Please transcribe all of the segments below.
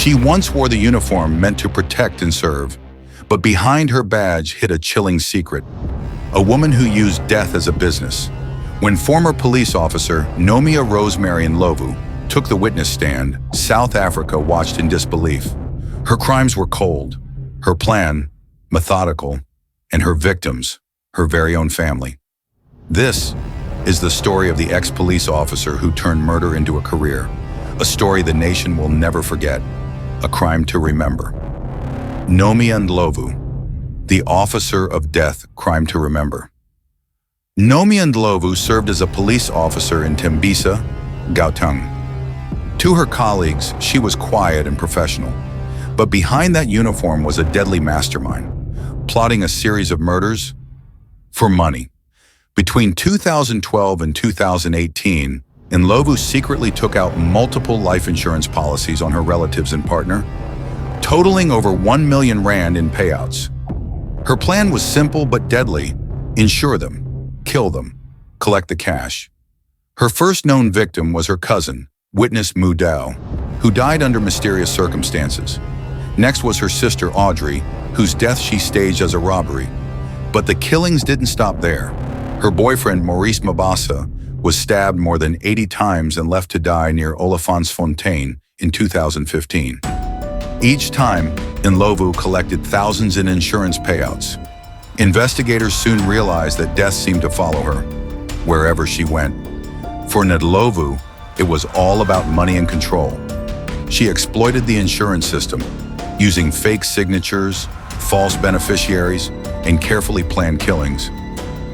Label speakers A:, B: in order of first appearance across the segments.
A: She once wore the uniform meant to protect and serve, but behind her badge hid a chilling secret. A woman who used death as a business. When former police officer Nomia Rosemary Ndlovu took the witness stand, South Africa watched in disbelief. Her crimes were cold, her plan methodical, and her victims her very own family. This is the story of the ex-police officer who turned murder into a career, a story the nation will never forget, a crime to remember. Nomia Ndlovu, the officer of death, crime to remember. Nomia Ndlovu served as a police officer in Tembisa, Gauteng. To her colleagues, she was quiet and professional, but behind that uniform was a deadly mastermind, plotting a series of murders for money. Between 2012 and 2018, Ndlovu secretly took out multiple life insurance policies on her relatives and partner, totaling over 1 million rand in payouts. Her plan was simple but deadly: insure them, kill them, collect the cash. Her first known victim was her cousin, witness Mudau, who died under mysterious circumstances. Next was her sister Audrey, whose death she staged as a robbery. But the killings didn't stop there. Her boyfriend Maurice Mabasa was stabbed more than 80 times and left to die near Olifantsfontein in 2015. Each time, Ndlovu collected thousands in insurance payouts. Investigators soon realized that death seemed to follow her, wherever she went. For Ndlovu, it was all about money and control. She exploited the insurance system, using fake signatures, false beneficiaries, and carefully planned killings.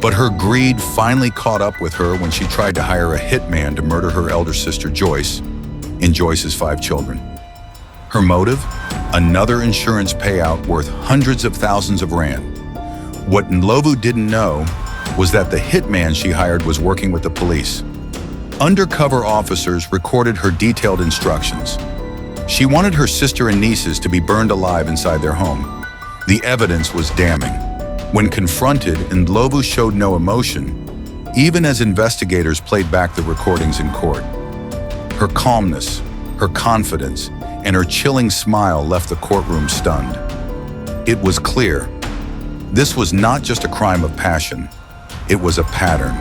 A: But her greed finally caught up with her when she tried to hire a hitman to murder her elder sister Joyce and Joyce's 5 children. Her motive? Another insurance payout worth hundreds of thousands of rand. What Ndlovu didn't know was that the hitman she hired was working with the police. Undercover officers recorded her detailed instructions. She wanted her sister and nieces to be burned alive inside their home. The evidence was damning. When confronted, Ndlovu showed no emotion, even as investigators played back the recordings in court. Her calmness, her confidence, and her chilling smile left the courtroom stunned. It was clear. This was not just a crime of passion. It was a pattern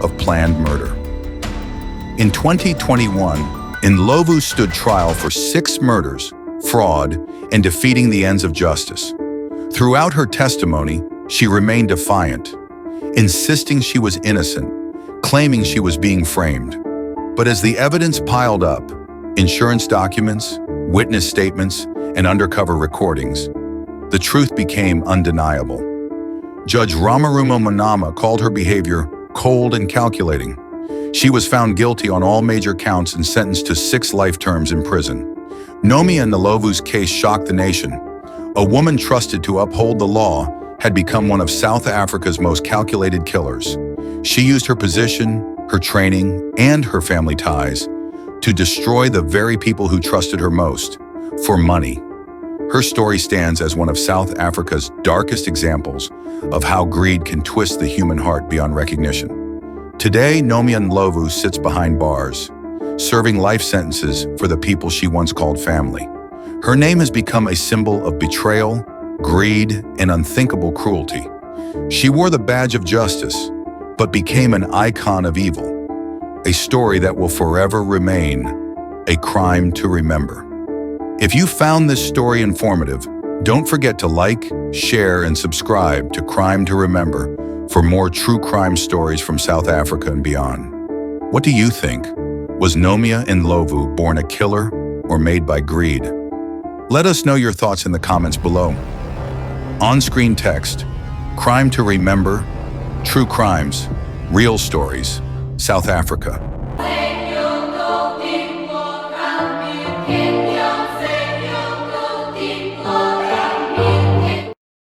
A: of planned murder. In 2021, Ndlovu stood trial for 6 murders, fraud, and defeating the ends of justice. Throughout her testimony, she remained defiant, insisting she was innocent, claiming she was being framed. But as the evidence piled up, insurance documents, witness statements, and undercover recordings, the truth became undeniable. Judge Ramarumo Manama called her behavior cold and calculating. She was found guilty on all major counts and sentenced to 6 life terms in prison. Nomia Ndlovu's case shocked the nation. A woman trusted to uphold the law had become one of South Africa's most calculated killers. She used her position, her training, and her family ties to destroy the very people who trusted her most, for money. Her story stands as one of South Africa's darkest examples of how greed can twist the human heart beyond recognition. Today, Nomia Ndlovu sits behind bars, serving life sentences for the people she once called family. Her name has become a symbol of betrayal, greed, and unthinkable cruelty. She wore the badge of justice, but became an icon of evil, a story that will forever remain a crime to remember. If you found this story informative, don't forget to like, share, and subscribe to Crime to Remember for more true crime stories from South Africa and beyond. What do you think? Was Nomia Ndlovu born a killer or made by greed? Let us know your thoughts in the comments below. On-screen text: Crime to Remember, True Crimes, Real Stories, South Africa.